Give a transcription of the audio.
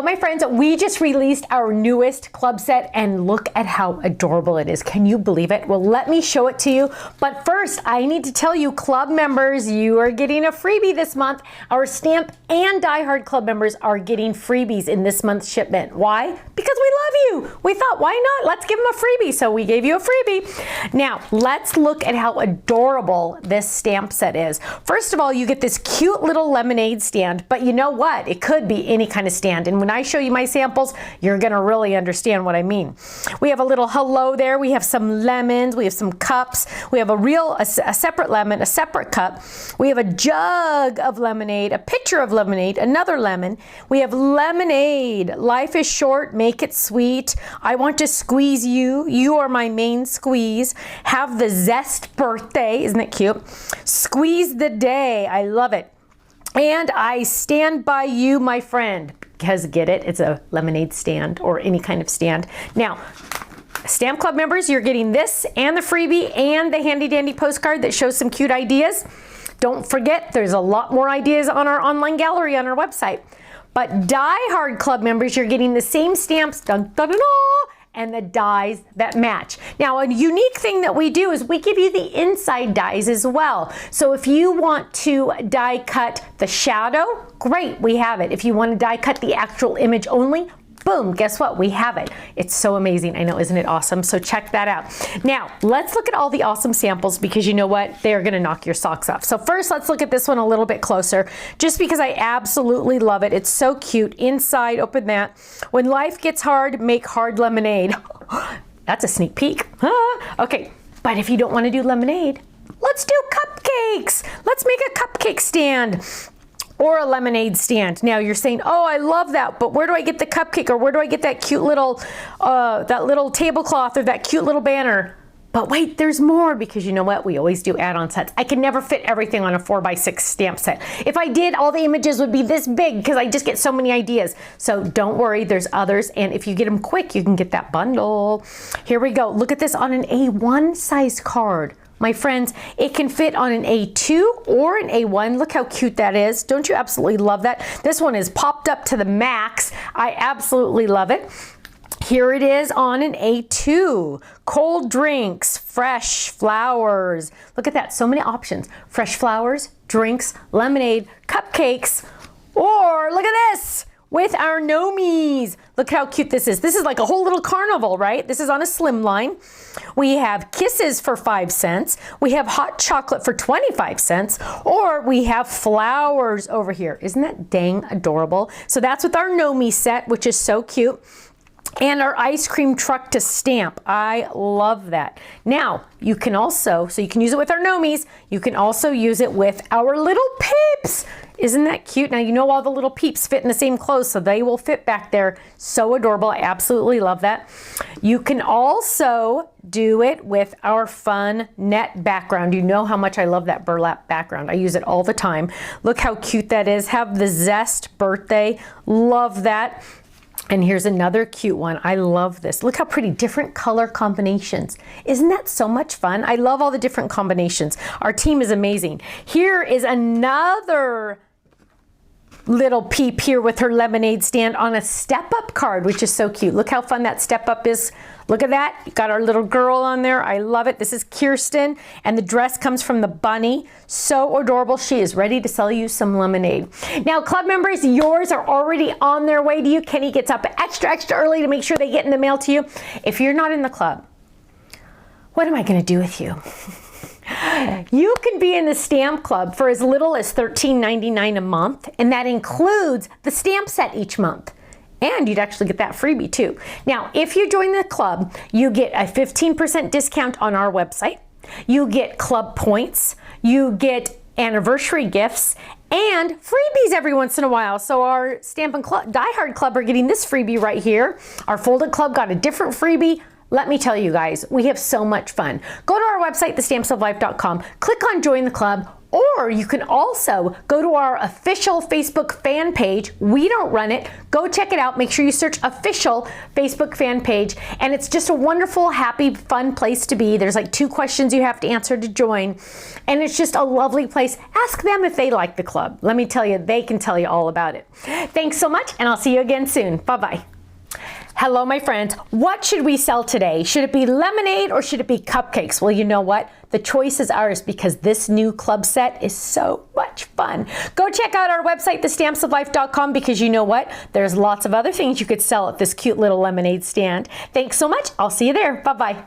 my friends, we just released our newest club set and look at how adorable it is. Can you believe it? Well, let me show it to you. But first, I need to tell you, club members, you are getting a freebie this month. Our Stamp and Die Hard club members are getting freebies in this month's shipment. Why? Because we love you. We thought, why not? Let's give them a freebie. So we gave you a freebie. Now, let's look at how adorable this stamp set is. First of all, you get this cute little lemonade stand, but you know what? It could be any kind of stand. And when I show you my samples, you're gonna really understand what I mean. We have a little hello there. We have some lemons. We have some cups. We have a separate lemon, a separate cup. We have a jug of lemonade, a pitcher of lemonade, another lemon. We have lemonade. Life is short, make it sweet. I want to squeeze you. You are my main squeeze. Have the zest birthday. Isn't it cute? Squeeze the day. I love it. And I stand by you, my friend, because get it, it's a lemonade stand or any kind of stand. Now, Stamp Club members, you're getting this and the freebie and the handy dandy postcard that shows some cute ideas. Don't forget, there's a lot more ideas on our online gallery on our website. But Die Hard Club members, you're getting the same stamps, dun, dun, dun, dun, and the dies that match. Now, a unique thing that we do is we give you the inside dies as well. So if you want to die cut the shadow, great, we have it. If you want to die cut the actual image only, boom, guess what? We have it. It's so amazing. I know, isn't it awesome? So check that out. Now, let's look at all the awesome samples because you know what? They're gonna knock your socks off. So first, let's look at this one a little bit closer, just because I absolutely love it. It's so cute. Inside, open that. When life gets hard, make hard lemonade. That's a sneak peek. Okay, but if you don't wanna do lemonade, let's do cupcakes. Let's make a cupcake stand. Or a lemonade stand. Now you're saying, oh, I love that, but where do I get the cupcake, or where do I get that cute little tablecloth or that cute little banner? But wait, there's more, because you know what? We always do add-on sets. I can never fit everything on a 4x6 stamp set. If I did, all the images would be this big because I just get so many ideas. So don't worry, there's others. And if you get them quick, you can get that bundle. Here we go. Look at this on an A1 size card. My friends, it can fit on an A2 or an A1. Look how cute that is. Don't you absolutely love that? This one is popped up to the max. I absolutely love it. Here it is on an A2. Cold drinks, fresh flowers. Look at that, so many options. Fresh flowers, drinks, lemonade, cupcakes, or look at this, with our Nomies. Look how cute this is. This is like a whole little carnival, right? This is on a slim line. We have kisses for 5 cents. We have hot chocolate for 25 cents. Or we have flowers over here. Isn't that dang adorable? So that's with our Nomie set, which is so cute. And our ice cream truck to stamp. I love that. Now, you can also, so you can use it with our Nomies, you can also use it with our little peeps. Isn't that cute? Now, you know all the little peeps fit in the same clothes, so they will fit back there. So adorable. I absolutely love that. You can also do it with our fun net background. You know how much I love that burlap background. I use it all the time. Look how cute that is. Have the zest birthday. Love that. And here's another cute one. I love this. Look how pretty, different color combinations. Isn't that so much fun? I love all the different combinations. Our team is amazing. Here is another little peep here with her lemonade stand on a step-up card, which is so cute. Look how fun that step-up is. Look at that. You got our little girl on there. I love it. This is Kirsten, and the dress comes from the bunny. So adorable. She is ready to sell you some lemonade. Now, club members, yours are already on their way to you. Kenny gets up extra early to make sure they get in the mail to you. If you're not in the club, what am I going to do with you? You can be in the Stamp Club for as little as $13.99 a month, and that includes the stamp set each month. And you'd actually get that freebie too. Now, if you join the club, you get a 15% discount on our website. You get club points. You get anniversary gifts and freebies every once in a while. So our Stampin' Club, Die Hard Club are getting this freebie right here. Our Folded Club got a different freebie. Let me tell you guys, we have so much fun. Go to our website, thestampsoflife.com, click on Join the Club, Or you can also go to our official Facebook fan page. We don't run it. Go check it out. Make sure you search official Facebook fan page. And it's just a wonderful, happy, fun place to be. There's like 2 questions you have to answer to join. And it's just a lovely place. Ask them if they like the club. Let me tell you, they can tell you all about it. Thanks so much, and I'll see you again soon. Bye-bye. Hello, my friends. What should we sell today? Should it be lemonade or should it be cupcakes? Well, you know what? The choice is ours because this new club set is so much fun. Go check out our website, thestampsoflife.com, because you know what? There's lots of other things you could sell at this cute little lemonade stand. Thanks so much. I'll see you there. Bye-bye.